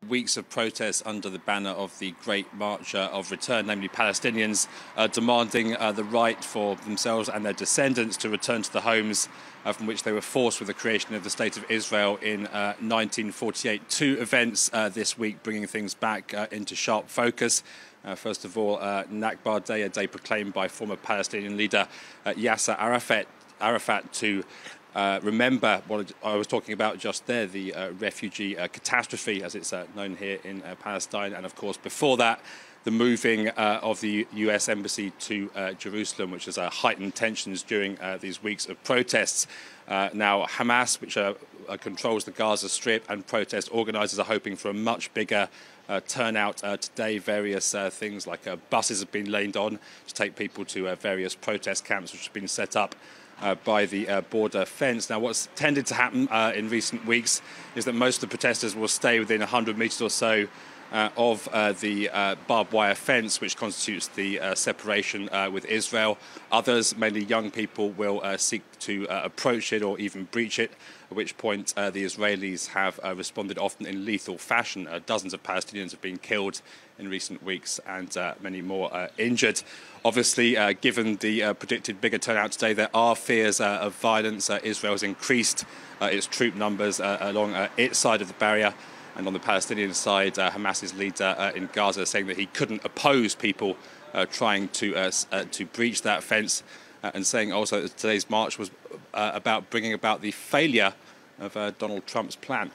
weeks of protests under the banner of the Great March of Return, namely Palestinians demanding the right for themselves and their descendants to return to the homes from which they were forced with the creation of the State of Israel in 1948. Two events this week bringing things back into sharp focus. First of all, Nakba Day, a day proclaimed by former Palestinian leader Yasser Arafat to remember what I was talking about just there, the refugee catastrophe, as it's known here in Palestine. And of course, before that, the moving of the US Embassy to Jerusalem, which has heightened tensions during these weeks of protests. Now, Hamas, which controls the Gaza Strip, and protest organisers are hoping for a much bigger turnout today. Various things like buses have been laid on to take people to various protest camps which have been set up by the border fence. Now, what's tended to happen in recent weeks is that most of the protesters will stay within 100 metres or so of the barbed wire fence, which constitutes the separation with Israel. Others, mainly young people, will seek to approach it or even breach it, at which point the Israelis have responded often in lethal fashion. Dozens of Palestinians have been killed in recent weeks and many more injured. Obviously, given the predicted bigger turnout today, there are fears of violence. Israel has increased its troop numbers along its side of the barrier. And on the Palestinian side, Hamas's leader in Gaza saying that he couldn't oppose people trying to breach that fence, and saying also that today's march was about bringing about the failure of Donald Trump's plan.